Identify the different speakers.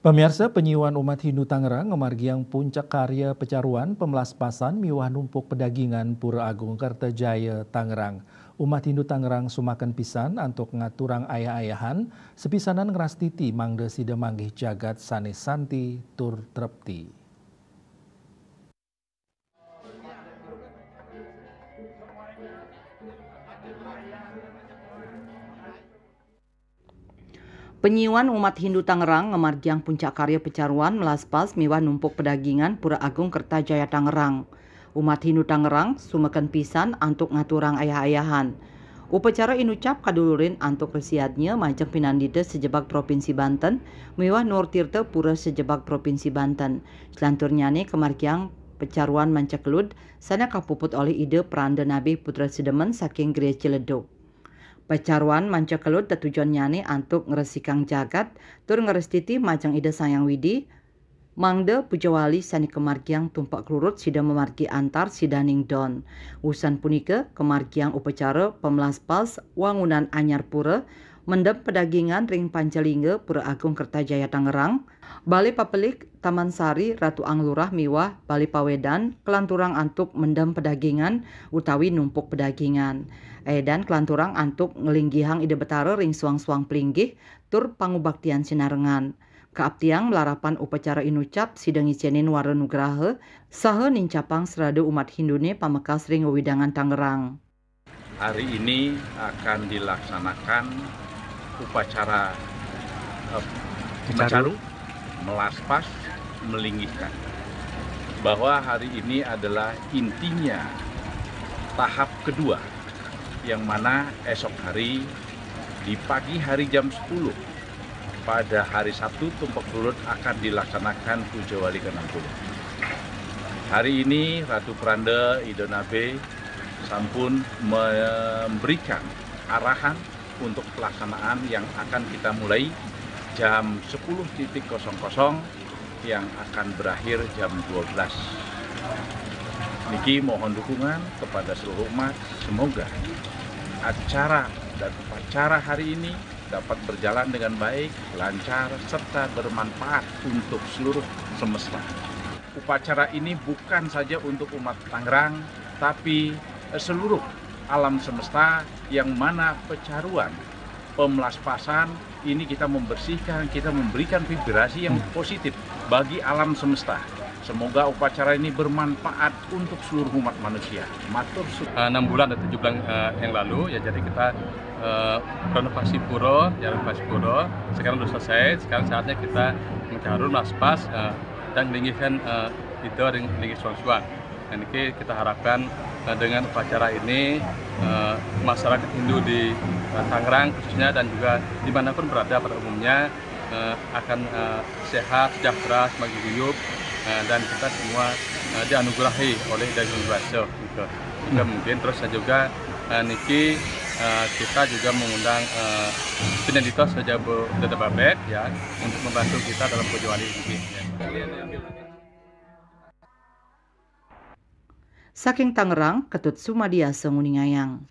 Speaker 1: Pemirsa penyuan umat Hindu Tangerang ngemargiang puncak karya pecaruan pemelaspasan miwah numpuk pedagingan Pura Agung Kertajaya Tangerang. Umat Hindu Tangerang sumakan pisan antuk ngaturang ayah-ayahan sepisanan ngerastiti mangde sida manggih jagat sanes santi tur trepti.
Speaker 2: Penyiuan umat Hindu Tangerang ngemargiang puncak karya pecaruan melaspas miwah numpuk pedagingan Pura Agung Kertajaya Tangerang. Umat Hindu Tangerang sumekan pisan antuk ngaturang ayah-ayahan. Upacara inucap kadulurin antuk resiadnya majeng pinandida sejebak Provinsi Banten miwah Nur Tirta Pura sejebak Provinsi Banten. Selanturnyane kemargiang pecaruan mancakelud sana kapuput oleh ide Pranda Nabi Putra Sedemen saking Gereja Ciledug. Pecaruan mancakelut tetujuan nyane antuk ngeresikang jagat tur ngerestiti majang ida sayang widi mangde pujawali sani kemargiang tumpak klurut sida memargi antar sidaning don. Usan punika kemargiang upacara pemelaspals wangunan anyar pura mendem pedagingan ring Pancalingga Pura Agung Kertajaya Tangerang, Bali Papelik Taman Sari Ratu Anglurah miwah Bali Pawedan kelanturang antuk mendem pedagingan utawi numpuk pedagingan. Dan kelanturang antuk ngelinggihang ide betara ring suang-suang pelinggih tur pangubaktian sinarengan. Kaaptiang melarapan upacara inucap sidang icenin wara nugraha saha nincapang serada umat Hindune pamekas ring wewidangan Tangerang.
Speaker 3: Hari ini akan dilaksanakan upacara mecaru, melaspas, melinggihkan. Bahwa hari ini adalah intinya tahap kedua, yang mana esok hari di pagi hari jam 10 pada hari Sabtu tumpak turut akan dilaksanakan puja wali ke-60. Hari ini Ratu Pranda Idonabe sampun memberikan arahan untuk pelaksanaan yang akan kita mulai jam 10.00 yang akan berakhir jam 12. Niki mohon dukungan kepada seluruh umat, semoga acara dan upacara hari ini dapat berjalan dengan baik, lancar, serta bermanfaat untuk seluruh semesta. Upacara ini bukan saja untuk umat Tangerang, tapi seluruh alam semesta yang mana pecaruan, pemelaspasan ini kita membersihkan, kita memberikan vibrasi yang positif bagi alam semesta. Semoga upacara ini bermanfaat untuk seluruh umat manusia. Matur suwun.
Speaker 4: 6 bulan atau 7 bulan yang lalu ya, jadi kita renovasi pura, sekarang sudah selesai. Sekarang saatnya kita mencaru melaspas dan meninggikan itu dengan meninggi suang-suang. Dan ini kita harapkan dengan upacara ini masyarakat Hindu di Tangerang khususnya dan juga dimanapun berada pada umumnya akan sehat, sejahtera, semakin hidup, dan kita semua dianugerahi oleh dari Universal gitu. Juga mungkin terus juga niki kita juga mengundang peneditos saja Babek ya untuk membantu kita dalam puja wali ini.
Speaker 2: Saking Tangerang, Ketut Sumadiasa Nguningayang.